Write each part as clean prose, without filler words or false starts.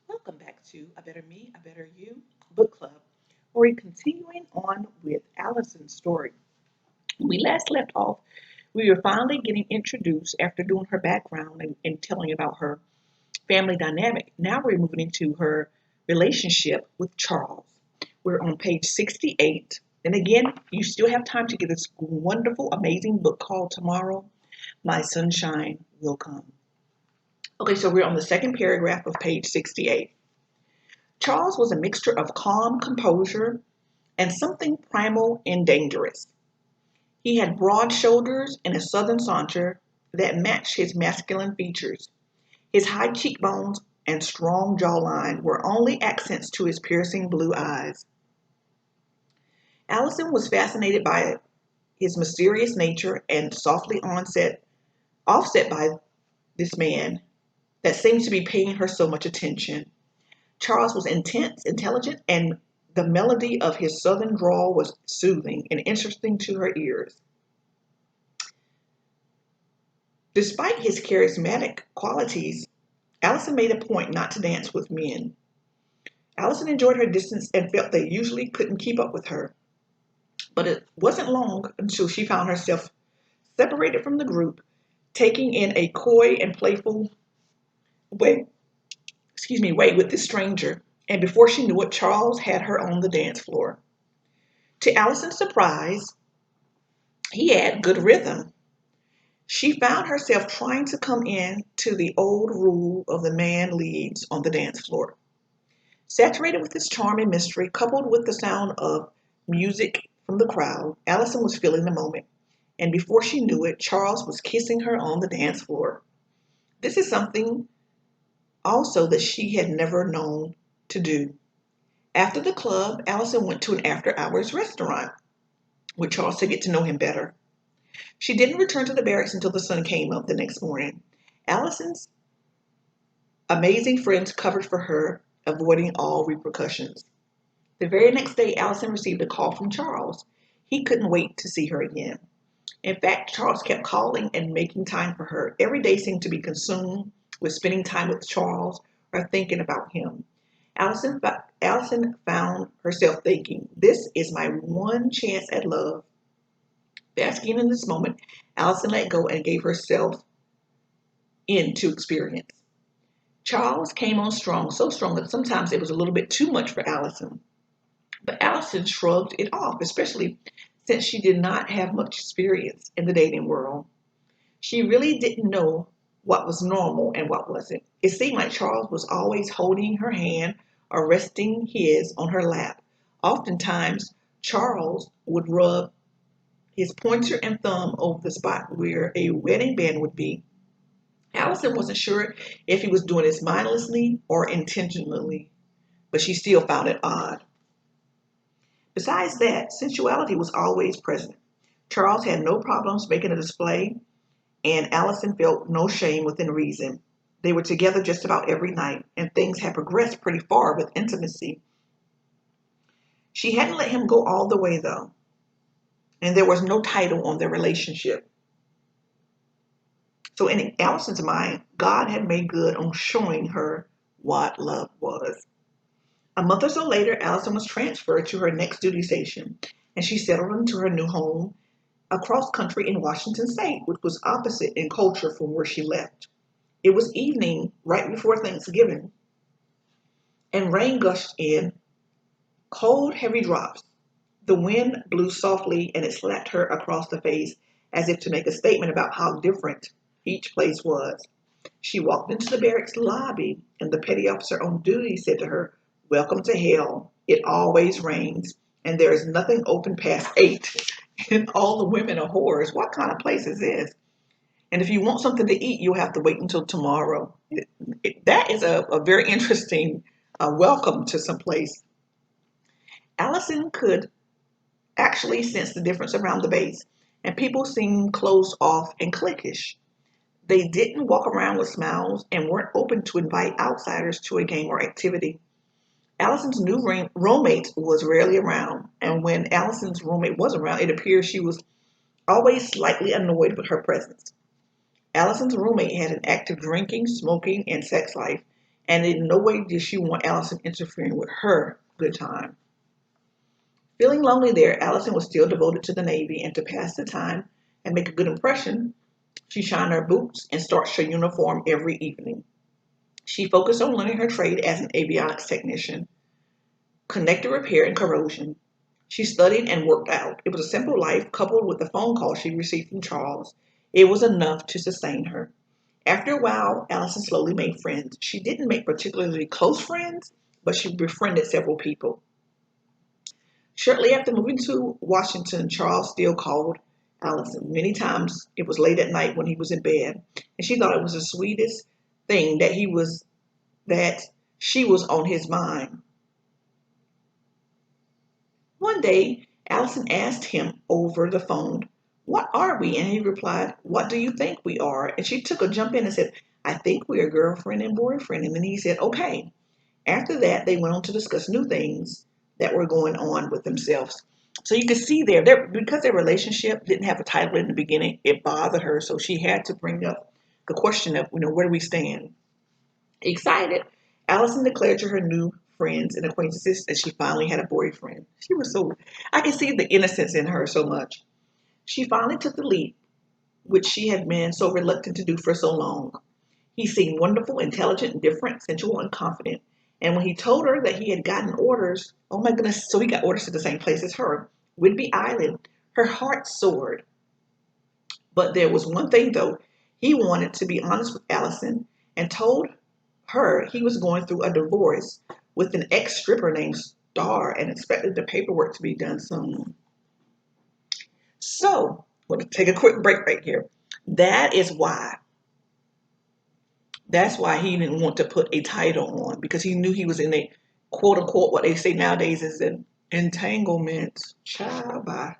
Welcome back to A Better Me, A Better You book club, where we're continuing on with Allison's story. When we last left off, we were finally getting introduced after doing her background and telling about her family dynamic. Now we're moving into her relationship with Charles. We're on page 68. And again, you still have time to get this wonderful, amazing book called Tomorrow, My Sunshine Will Come. Okay, so we're on the second paragraph of page 68. Charles was a mixture of calm composure and something primal and dangerous. He had broad shoulders and a southern saunter that matched his masculine features. His high cheekbones and strong jawline were only accents to his piercing blue eyes. Allison was fascinated by his mysterious nature and softly offset by this man that seemed to be paying her so much attention. Charles was intense, intelligent, and the melody of his southern drawl was soothing and interesting to her ears. Despite his charismatic qualities, Allison made a point not to dance with men. Allison enjoyed her distance and felt they usually couldn't keep up with her. But it wasn't long until she found herself separated from the group, taking in a coy and playful way, way with this stranger. And before she knew it, Charles had her on the dance floor. To Allison's surprise, he had good rhythm. She found herself trying to come in to the old rule of the man leads on the dance floor. Saturated with his charm and mystery, coupled with the sound of music from the crowd, Allison was feeling the moment. And before she knew it, Charles was kissing her on the dance floor. This is something also that she had never known to do. After the club, Allison went to an after-hours restaurant with Charles to get to know him better. She didn't return to the barracks until the sun came up the next morning. Allison's amazing friends covered for her, avoiding all repercussions. The very next day, Allison received a call from Charles. He couldn't wait to see her again. In fact, Charles kept calling and making time for her. Every day seemed to be consumed with spending time with Charles or thinking about him. Allison found herself thinking, this is my one chance at love. Basking in this moment, Allison let go and gave herself into experience. Charles came on strong, so strong that sometimes it was a little bit too much for Allison. But Allison shrugged it off, especially since she did not have much experience in the dating world. She really didn't know what was normal and what wasn't. It seemed like Charles was always holding her hand or resting his on her lap. Oftentimes, Charles would rub his pointer and thumb over the spot where a wedding band would be. Allison wasn't sure if he was doing this mindlessly or intentionally, but she still found it odd. Besides that, sensuality was always present. Charles had no problems making a display, and Allison felt no shame within reason. They were together just about every night, and things had progressed pretty far with intimacy. She hadn't let him go all the way, though, and there was no title on their relationship. So in Allison's mind, God had made good on showing her what love was. A month or so later, Allison was transferred to her next duty station, and she settled into her new home across country in Washington State, which was opposite in culture from where she left. It was evening right before Thanksgiving, and rain gushed in, cold, heavy drops. The wind blew softly, and it slapped her across the face as if to make a statement about how different each place was. She walked into the barracks lobby, and the petty officer on duty said to her, "Welcome to hell. It always rains, and there is nothing open past 8, and all the women are whores. What kind of place is this? And if you want something to eat, you'll have to wait until tomorrow." That is a very interesting welcome to some place. Allison could actually sense the difference around the base, and people seemed closed off and cliquish. They didn't walk around with smiles and weren't open to invite outsiders to a game or activity. Allison's new roommate was rarely around, and when Allison's roommate was around, it appeared she was always slightly annoyed with her presence. Allison's roommate had an active drinking, smoking, and sex life, and in no way did she want Allison interfering with her good time. Feeling lonely there, Allison was still devoted to the Navy, and to pass the time and make a good impression, she shined her boots and starched her uniform every evening. She focused on learning her trade as an avionics technician, connector repair, and corrosion. She studied and worked out. It was a simple life coupled with the phone call she received from Charles. It was enough to sustain her. After a while, Allison slowly made friends. She didn't make particularly close friends, but she befriended several people. Shortly after moving to Washington, Charles still called Allison. Many times it was late at night when he was in bed, and she thought it was the sweetest thing that she was on his mind. One day, Allison asked him over the phone, "What are we?" And he replied, "What do you think we are?" And she took a jump in and said, "I think we are girlfriend and boyfriend." And then he said, "Okay." After that, they went on to discuss new things that were going on with themselves. So you can see because their relationship didn't have a title in the beginning, it bothered her. So she had to bring up the question of, where do we stand? Excited, Allison declared to her new friends and acquaintances that she finally had a boyfriend. I can see the innocence in her so much. She finally took the leap, which she had been so reluctant to do for so long. He seemed wonderful, intelligent, different, sensual, and confident. And when he told her that he had gotten orders, oh my goodness, so he got orders to the same place as her, Whidbey Island, her heart soared. But there was one thing though. He wanted to be honest with Allison and told her he was going through a divorce with an ex-stripper named Star and expected the paperwork to be done soon. So, we'll take a quick break right here. That is why That's why he didn't want to put a title on, because he knew he was in a quote unquote, what they say nowadays is an entanglement. Child, bye.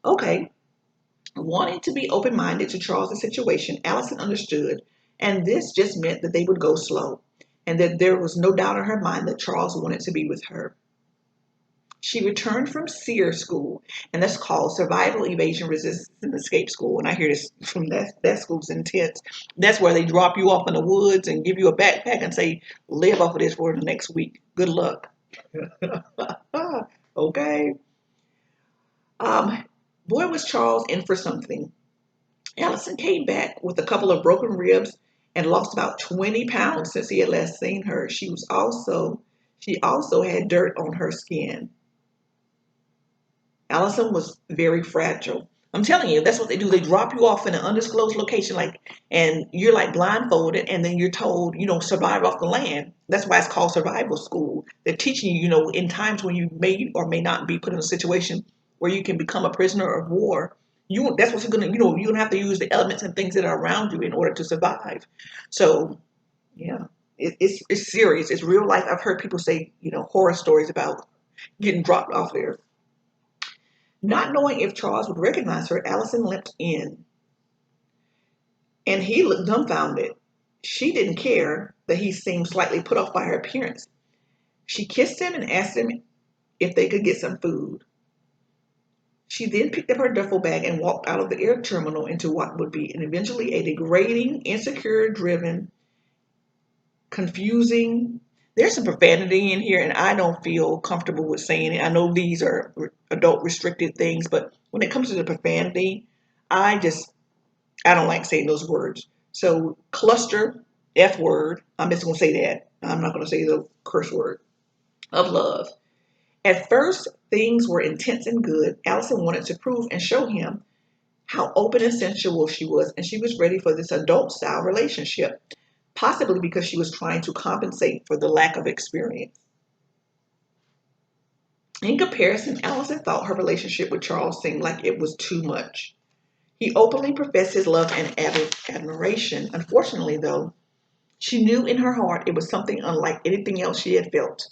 Okay. Wanting to be open minded to Charles's situation, Allison understood, and this just meant that they would go slow, and that there was no doubt in her mind that Charles wanted to be with her. She returned from SEER school, and that's called Survival, Evasion, Resistance, and Escape School. And I hear this from that school's intense. That's where they drop you off in the woods and give you a backpack and say, live off of this for the next week. Good luck. Okay. Um, Boy, was Charles in for something. Allison came back with a couple of broken ribs and lost about 20 pounds since he had last seen her. She also had dirt on her skin. Allison was very fragile. I'm telling you, that's what they do. They drop you off in an undisclosed location, and you're like blindfolded, and then you're told, survive off the land. That's why it's called survival school. They're teaching you, in times when you may or may not be put in a situation where you can become a prisoner of war. That's what's gonna, you're gonna have to use the elements and things that are around you in order to survive. So, yeah, it's serious. It's real life. I've heard people say, horror stories about getting dropped off there. Not knowing if Charles would recognize her, Allison limped in, and he looked dumbfounded. She didn't care that he seemed slightly put off by her appearance. She kissed him and asked him if they could get some food. She then picked up her duffel bag and walked out of the air terminal into what would be and eventually a degrading, insecure driven, confusing. There's some profanity in here, and I don't feel comfortable with saying it. I know these are adult restricted things, but when it comes to the profanity, I just I don't like saying those words. So cluster, F word. I'm just gonna say that. I'm not gonna say the curse word of love. At first, things were intense and good. Allison wanted to prove and show him how open and sensual she was, and she was ready for this adult style relationship, possibly because she was trying to compensate for the lack of experience. In comparison, Allison thought her relationship with Charles seemed like it was too much. He openly professed his love and admiration. Unfortunately, though, she knew in her heart it was something unlike anything else she had felt.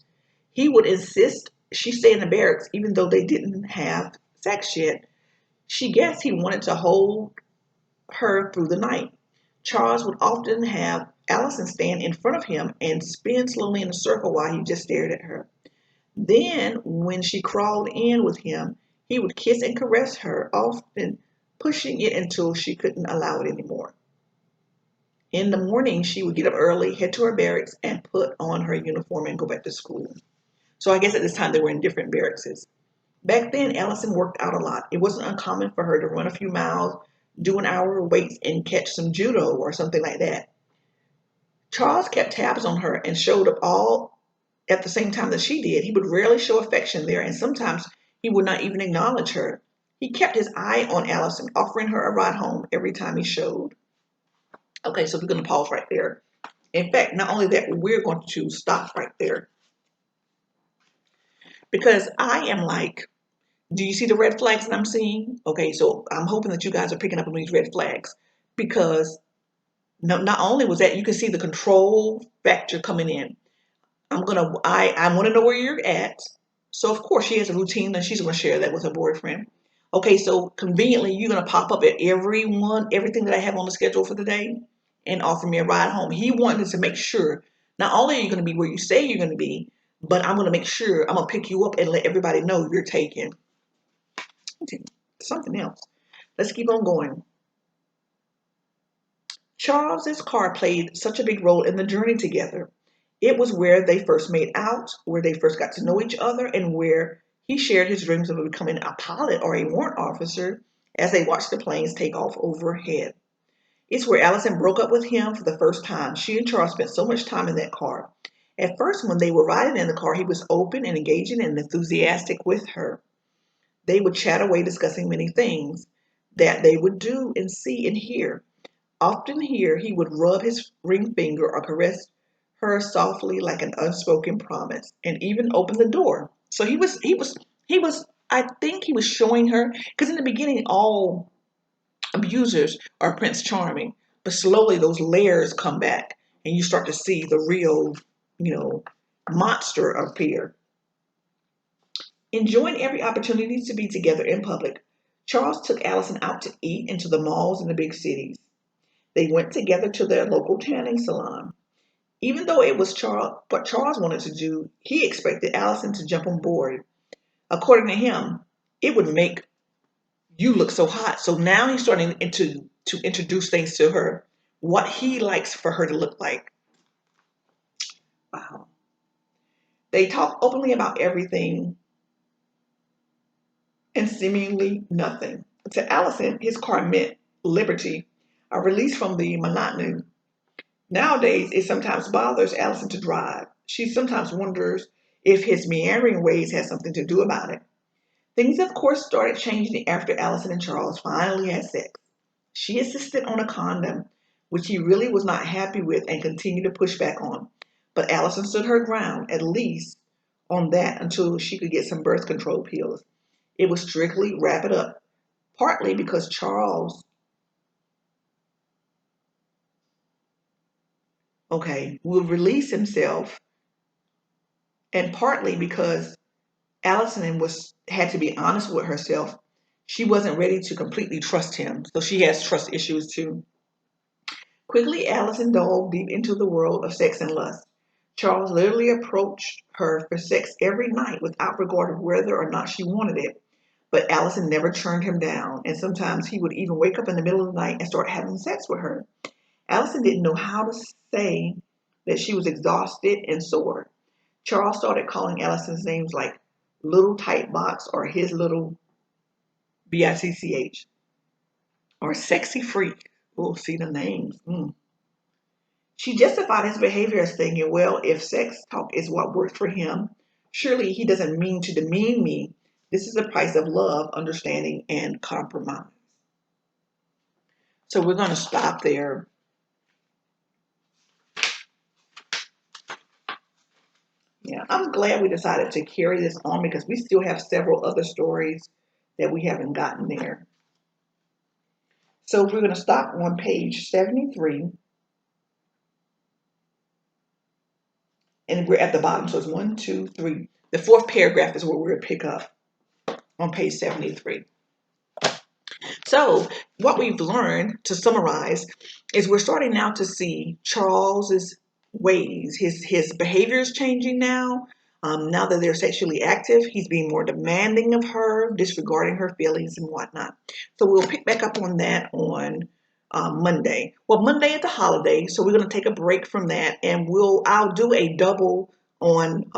He would insist she stay in the barracks even though they didn't have sex yet. She guessed he wanted to hold her through the night. Charles would often have Allison stand in front of him and spin slowly in a circle while he just stared at her. Then, when she crawled in with him, he would kiss and caress her, often pushing it until she couldn't allow it anymore. In the morning, she would get up early, head to her barracks, and put on her uniform and go back to school. So I guess at this time they were in different barracks. Back then, Allison worked out a lot. It wasn't uncommon for her to run a few miles, do an hour of weights, and catch some judo or something like that. Charles kept tabs on her and showed up all at the same time that she did. He would rarely show affection there, and sometimes he would not even acknowledge her. He kept his eye on Allison, offering her a ride home every time he showed. Okay, so we're going to pause right there. In fact, not only that, we're going to stop right there because I am like, do you see the red flags that I'm seeing? Okay, so I'm hoping that you guys are picking up on these red flags because not only was that, you can see the control factor coming in. I want to know where you're at. So of course she has a routine and she's gonna share that with her boyfriend. Okay, so conveniently you're gonna pop up at everything that I have on the schedule for the day and offer me a ride home. He wanted to make sure not only are you gonna be where you say you're gonna be, but I'm gonna make sure I'm gonna pick you up and let everybody know you're taken. Something else. Let's keep on going. Charles's car played such a big role in the journey together. It was where they first made out, where they first got to know each other, and where he shared his dreams of becoming a pilot or a warrant officer as they watched the planes take off overhead. It's where Allison broke up with him for the first time. She and Charles spent so much time in that car. At first, when they were riding in the car, he was open and engaging and enthusiastic with her. They would chat away discussing many things that they would do and see and hear. Often here he would rub his ring finger or caress her softly like an unspoken promise, and even open the door. So he was I think he was showing her because in the beginning all abusers are Prince Charming, but slowly those layers come back and you start to see the real, you know, monster appear. Enjoying every opportunity to be together in public, Charles took Allison out to eat into the malls in the big cities. They went together to their local tanning salon. Even though it was what Charles wanted to do, he expected Allison to jump on board. According to him, it would make you look so hot. So now he's starting to introduce things to her, what he likes for her to look like. Wow. They talk openly about everything and seemingly nothing. To Allison, his car meant liberty, a release from the monotony. Nowadays, it sometimes bothers Allison to drive. She sometimes wonders if his meandering ways had something to do about it. Things, of course, started changing after Allison and Charles finally had sex. She insisted on a condom, which he really was not happy with and continued to push back on. But Allison stood her ground, at least on that, until she could get some birth control pills. It was strictly wrap it up, partly because Charles, okay, would release himself, and partly because Allison was had to be honest with herself. She wasn't ready to completely trust him, so she has trust issues too. Quickly, Allison dove deep into the world of sex and lust. Charles literally approached her for sex every night without regard of whether or not she wanted it. But Allison never turned him down, and sometimes he would even wake up in the middle of the night and start having sex with her. Allison didn't know how to say that she was exhausted and sore. Charles started calling Allison's names like little tight box or his little bitch or sexy freak. We'll see the names. She justified his behavior as thinking, well, if sex talk is what works for him, surely he doesn't mean to demean me. This is the price of love, understanding, and compromise. So we're going to stop there. Yeah, I'm glad we decided to carry this on because we still have several other stories that we haven't gotten there. So we're going to stop on page 73, and we're at the bottom. So it's 1, 2, 3. The fourth paragraph is where we're going to pick up on page 73. So what we've learned, to summarize, is we're starting now to see Charles's ways. His behavior is changing now. Now that they're sexually active, he's being more demanding of her, disregarding her feelings and whatnot. So we'll pick back up on that on Monday. Well, Monday is the holiday, so we're going to take a break from that, and I'll do a double on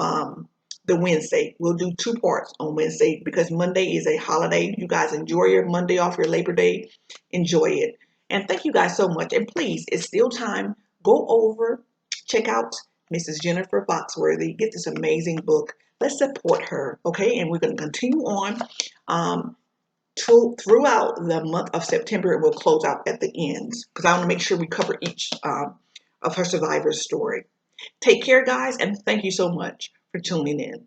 the Wednesday. We'll do two parts on Wednesday because Monday is a holiday. You guys enjoy your Monday off, your Labor Day. Enjoy it. And thank you guys so much. And please, it's still time. Go over, check out Mrs. Jennifer Foxworthy. Get this amazing book. Let's support her, okay? And we're going to continue on throughout the month of September. It will close out at the ends because I want to make sure we cover each of her survivor's story. Take care, guys, and thank you so much for tuning in.